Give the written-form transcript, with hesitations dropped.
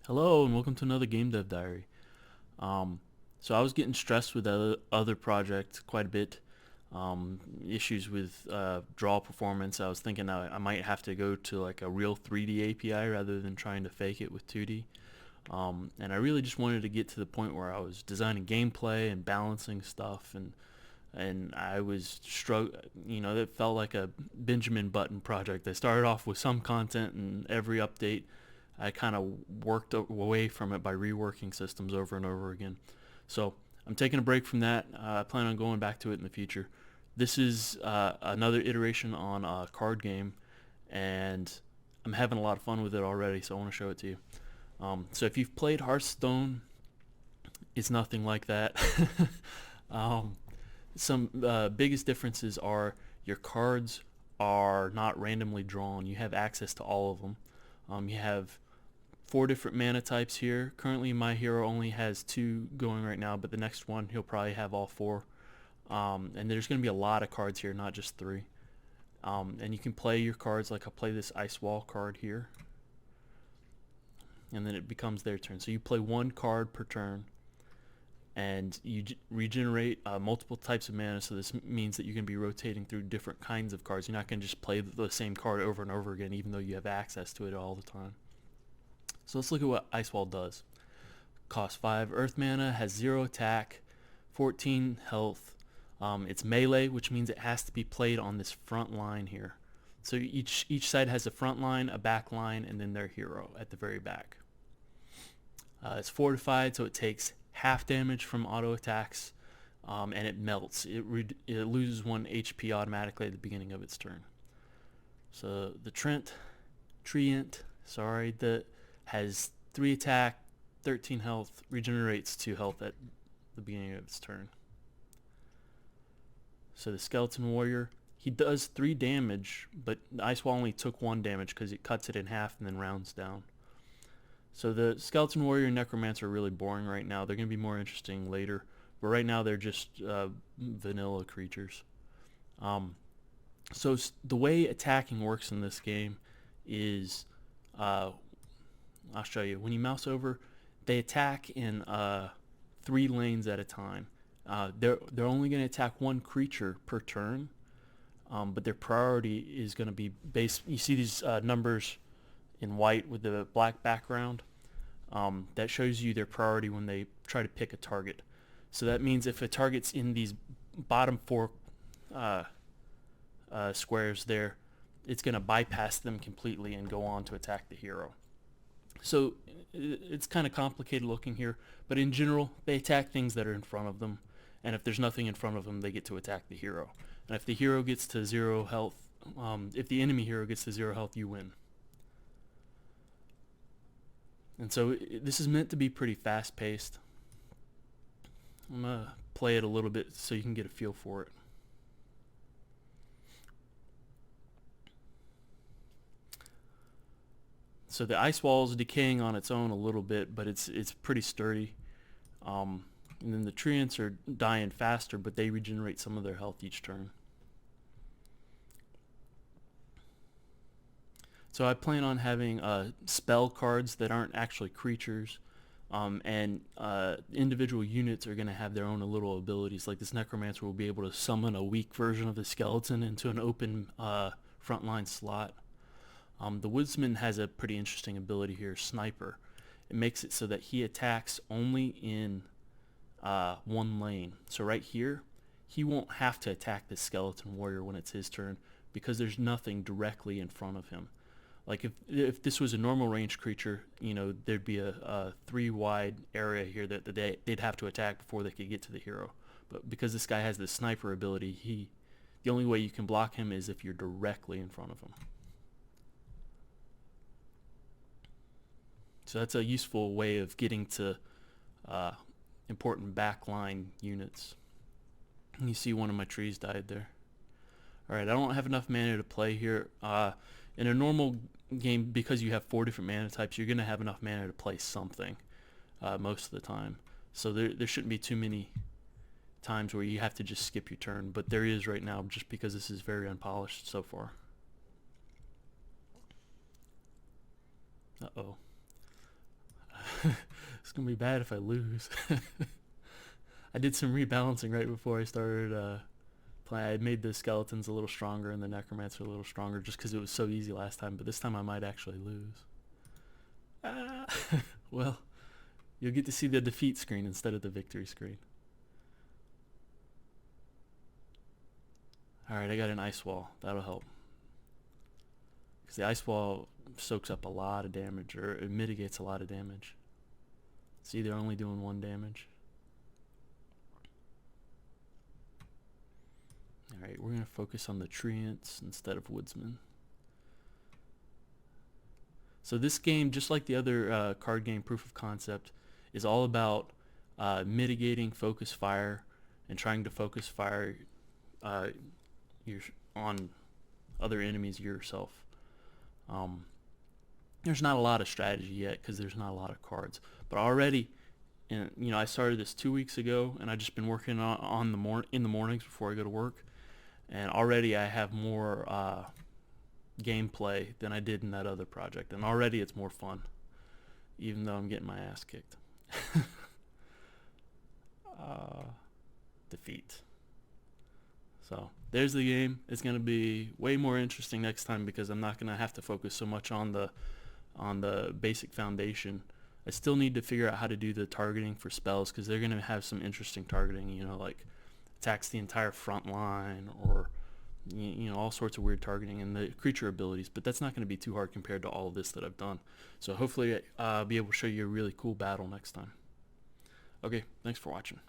Hello and welcome to another Game Dev Diary. So I was getting stressed with other projects quite a bit. Issues with draw performance. I was thinking I might have to go to like a real 3D API rather than trying to fake it with 2D. And I really just wanted to get to the point where I was designing gameplay and balancing stuff, and I was it felt like a Benjamin Button project. I started off with some content, and every update I kind of worked away from it by reworking systems over and over again. So I'm taking a break from that. I plan on going back to it in the future. This is another iteration on a card game, and I'm having a lot of fun with it already, so I want to show it to you. So if you've played Hearthstone, it's nothing like that. um, some biggest differences are your cards are not randomly drawn. You have access to all of them. You have four different mana types here. Currently my hero only has two going right now, but the next one he'll probably have all four. And there's going to be a lot of cards here, not just three. And you can play your cards, like I'll play this Ice Wall card here, and then it becomes their turn. So you play one card per turn, and you regenerate multiple types of mana. So this means that you can be rotating through different kinds of cards. You're not going to just play the same card over and over again, even though you have access to it all the time. So let's look at what Ice Wall does. Costs 5 earth mana, has 0 attack, 14 health. It's melee, which means it has to be played on this front line here. So each side has a front line, a back line, and then their hero at the very back. It's fortified, so it takes half damage from auto attacks, and it melts. It loses 1 HP automatically at the beginning of its turn. So the Treant, that has 3 attack, 13 health, regenerates 2 health at the beginning of its turn. So the Skeleton Warrior, he does 3 damage, but the Ice Wall only took 1 damage because it cuts it in half and then rounds down. So the Skeleton Warrior and Necromancer are really boring right now. They're going to be more interesting later, but right now they're just vanilla creatures. So the way attacking works in this game is, I'll show you. When you mouse over, they attack in 3 lanes at a time. They're only going to attack 1 creature per turn, but their priority is going to be based. You see these numbers in white with the black background. That shows you their priority when they try to pick a target. So that means if a target's in these bottom 4 squares there, it's going to bypass them completely and go on to attack the hero. So it's kind of complicated looking here, but in general, they attack things that are in front of them, and if there's nothing in front of them, they get to attack the hero. And if the hero gets to 0 health, if the enemy hero gets to 0 health, you win. And so this is meant to be pretty fast-paced. I'm going to play it a little bit so you can get a feel for it. So the Ice Wall is decaying on its own a little bit, but it's pretty sturdy. And then the Treants are dying faster, but they regenerate some of their health each turn. So I plan on having spell cards that aren't actually creatures, and individual units are going to have their own little abilities. Like this Necromancer will be able to summon a weak version of the skeleton into an open frontline slot. The Woodsman has a pretty interesting ability here, Sniper. It makes it so that he attacks only in 1 lane. So right here, he won't have to attack the Skeleton Warrior when it's his turn because there's nothing directly in front of him. Like if this was a normal range creature, there'd be a 3 wide area here that they'd have to attack before they could get to the hero. But because this guy has the Sniper ability, the only way you can block him is if you're directly in front of him. So that's a useful way of getting to important backline units. And you see one of my trees died there. Alright, I don't have enough mana to play here. In a normal game, because you have 4 different mana types, you're going to have enough mana to play something most of the time. So there shouldn't be too many times where you have to just skip your turn, but there is right now just because this is very unpolished so far. Uh-oh. It's gonna be bad if I lose. I did some rebalancing right before I started playing. I made the skeletons a little stronger and the necromancer a little stronger just because it was so easy last time, but this time I might actually lose. Ah. Well, you'll get to see the defeat screen instead of the victory screen. Alright, I got an ice wall. That'll help. Because the ice wall soaks up a lot of damage, or it mitigates a lot of damage. See, they're only doing 1 damage. Alright, we're going to focus on the Treants instead of Woodsmen. So this game, just like the other card game Proof of Concept, is all about mitigating focus fire and trying to focus fire on other enemies yourself. There's not a lot of strategy yet because there's not a lot of cards, but already, I started this 2 weeks ago, and I've just been working in the mornings before I go to work, and already I have more gameplay than I did in that other project, and already it's more fun, even though I'm getting my ass kicked. Defeat. So there's the game. It's going to be way more interesting next time because I'm not going to have to focus so much on the basic foundation. I still need to figure out how to do the targeting for spells because they're going to have some interesting targeting, like attacks the entire front line, or all sorts of weird targeting and the creature abilities, but that's not going to be too hard compared to all of this that I've done. So hopefully I'll be able to show you a really cool battle next time. Okay, thanks for watching.